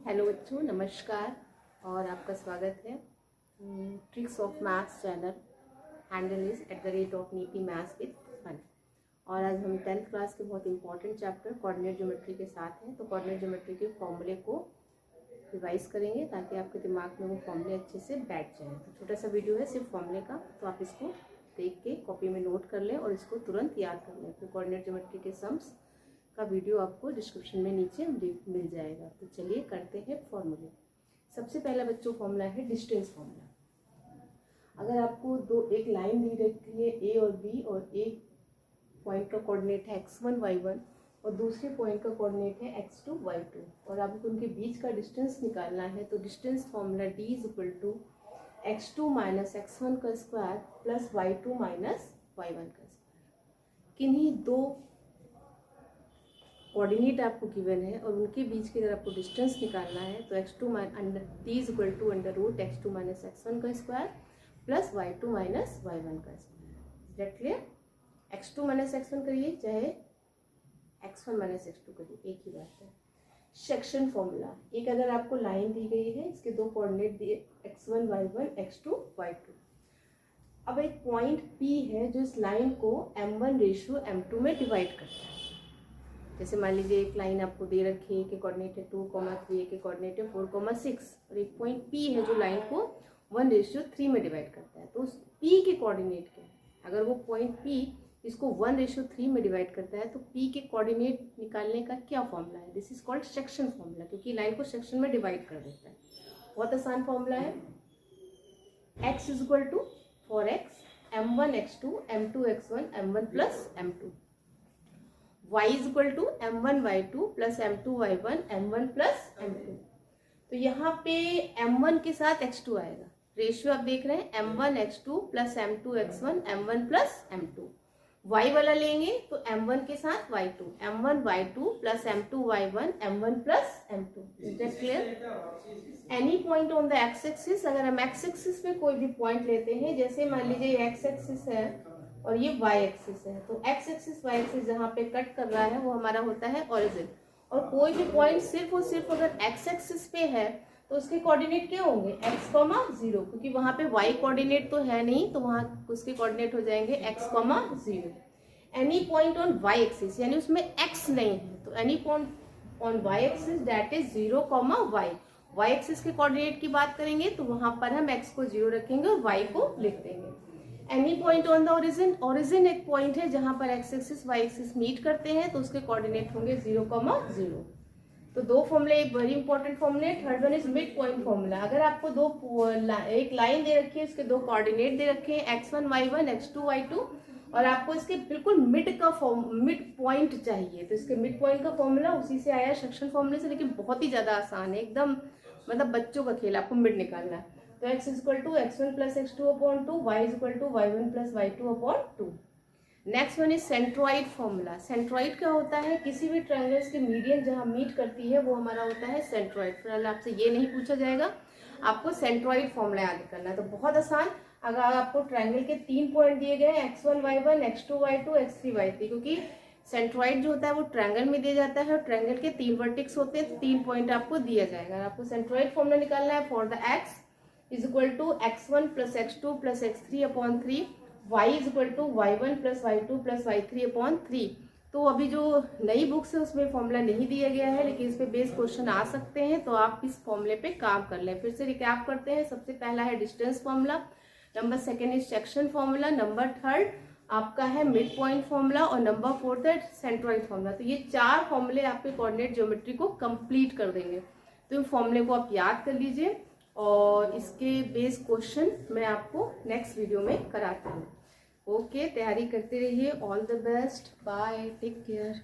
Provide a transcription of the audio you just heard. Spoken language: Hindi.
हेलो बच्चों, नमस्कार और आपका स्वागत है tricks of maths channel. Handle is @NIPI maths with fun. और आज हम 10th क्लास के बहुत इंपॉर्टेंट चैप्टर कोऑर्डिनेट ज्योमेट्री के साथ हैं। तो कोऑर्डिनेट ज्योमेट्री के फॉर्मूले को रिवाइज करेंगे ताकि आपके दिमाग में वो फॉर्मूले अच्छे से बैठ जाएं। तो छोटा सा वीडियो है सिर्फ फॉर्मूले का, तो आप इसको देख के कॉपी में नोट कर लें और इसको तुरंत याद कर लें। तो कोऑर्डिनेट ज्योमेट्री के सम्स का वीडियो आपको डिस्क्रिप्शन में नीचे मिल जाएगा। तो चलिए करते हैं फॉर्मूले। सबसे पहला बच्चों फॉर्मूला है डिस्टेंस फॉर्मूला। अगर आपको एक लाइन दी रखी है ए और बी, और एक पॉइंट का कोऑर्डिनेट है x1 y1 और दूसरे पॉइंट का कोऑर्डिनेट है x2 y2, और आपको उनके बीच का डिस्टेंस निकालना है, तो distance formula d = x2 - x1 का स्क्वायर प्लस y2 - y1 का स्क्वायर। किन्हीं दो कोऑर्डिनेट आपको गिवन है और उनके बीच की अगर आपको डिस्टेंस निकालना है, तो d = √x2 - x1 का स्क्वायर प्लस y2 - y1 का square. That clear? x2 - x1 करिए, चाहे x1 - x2 करिए, एक ही बात है। सेक्शन फॉर्मूला, एक अगर आपको लाइन दी गई है, इसके दो कोऑर्डिनेट दिए x1 y1 x2 y2। अब एक पॉइंट P है जो इस लाइन को m1:m2 में डिवाइड करता है। जैसे मान लीजिए एक लाइन आपको दे रखी है कि कोऑर्डिनेट है 2,3, के कोऑर्डिनेट है 4,6, और एक पॉइंट P है जो लाइन को 1:3 में डिवाइड करता है। तो उस P के कोऑर्डिनेट क्या है? अगर वो पॉइंट P इसको 1:3 में डिवाइड करता है, तो P के कोऑर्डिनेट निकालने का क्या फॉर्मूला है? This is called section formula, क्योंकि लाइन को सेक्शन में डिवाइड कर देता है। बहुत आसान फॉर्मूला है। x = 4x m1 x2 m2 x1 m1 + m2, y = m1 y2 + m2 y1 m1 + m2। तो यहाँ पे m1 के साथ x2 आएगा। रेशियो आप देख रहे हैं m1 x2 + m2 x1 m1 + m2। y वाला लेंगे तो m1 के साथ y2 m1 y2 + m2 y1 m1 + m2। Is that clear? Any point on the x axis, अगर हम एक्स एक्सिस में कोई भी पॉइंट लेते हैं, जैसे मान लीजिए एक्स एक्सिस है और ये y एक्सिस है, तो x एक्सिस y एक्सिस जहाँ पे कट कर रहा है वो हमारा होता है ओरिजिन। और कोई भी पॉइंट सिर्फ और सिर्फ अगर x एक्सिस पे है तो उसके कोऑर्डिनेट क्या होंगे? x, 0, क्योंकि वहाँ पे y कोऑर्डिनेट तो है नहीं, तो वहाँ उसके कोऑर्डिनेट हो जाएंगे x, 0। Any point on y axis, यानी उसमें x नहीं है, तो any point on y axis that is 0, y। y axis के कोऑर्डिनेट की बात करेंगे तो वहां पर हम x को 0 रखेंगे और y को लिख देंगे। Any point on the origin, origin एक पॉइंट है जहां पर x axis y axis meet करते हैं, तो उसके कोऑर्डिनेट होंगे 0, 0। तो दो फॉर्मूले, एक वेरी इंपॉर्टेंट फॉर्मूले। Third one is mid point formula. अगर आपको एक लाइन दे रखी है, उसके दो कोऑर्डिनेट दे रखे हैं x1 y1 x2 y2, और आपको इसके बिल्कुल मिड पॉइंट चाहिए, तो इसके मिड पॉइंट का फॉर्मूला उसी से आया, सेक्शन फॉर्मूले से, लेकिन बहुत ही ज्यादा आसान है एकदम, मतलब बच्चों का खेल। आपको मिड निकालना है, तो x = x1 + x2/2, y = y1 + y2/2। Next one is centroid formula. Centroid क्या होता है? किसी भी ट्रायंगल्स के मीडियन जहां मीट करती है वो हमारा होता है सेंट्रॉइड। फिलहाल आपसे ये नहीं पूछा जाएगा, आपको सेंट्रॉइड फॉर्मूला याद करना है। तो बहुत आसान। अगर आपको ट्रायंगल के 3 पॉइंट दिए गए x1 y1 x2 y2 x3 y3, क्योंकि सेंट्रॉइड जो होता है वो ट्रायंगल में दिया जाता है और ट्रायंगल के 3 वर्टेक्स होते हैं, तो 3 पॉइंट आपको दिया जाएगा। आपको सेंट्रॉइड फॉर्मूला निकालना है for the x = x1 + x2 + x3/3, y = y1 + y2 + y3/3। तो अभी जो नई बुक्स है उसमें फॉर्मूला नहीं दिया गया है, लेकिन इस पे बेस क्वेश्चन आ सकते हैं, तो आप इस फॉर्मूले पे काम कर लें। फिर से रिकैप करते हैं। सबसे पहला है distance formula, number second is section formula, number third आपका है मिड पॉइंट फॉर्मूला, और नंबर फोर्थ है सेंट्रॉइड फॉर्मूला। तो ये 4 फॉर्मूले आपके कोऑर्डिनेट ज्योमेट्री को कंप्लीट कर देंगे। तो इन फॉर्मूले को आप याद कर लीजिए, और इसके बेस क्वेश्चन मैं आपको नेक्स्ट वीडियो में कराती हूँ। ओके, तैयारी करते रहिए। All the best, bye, take care.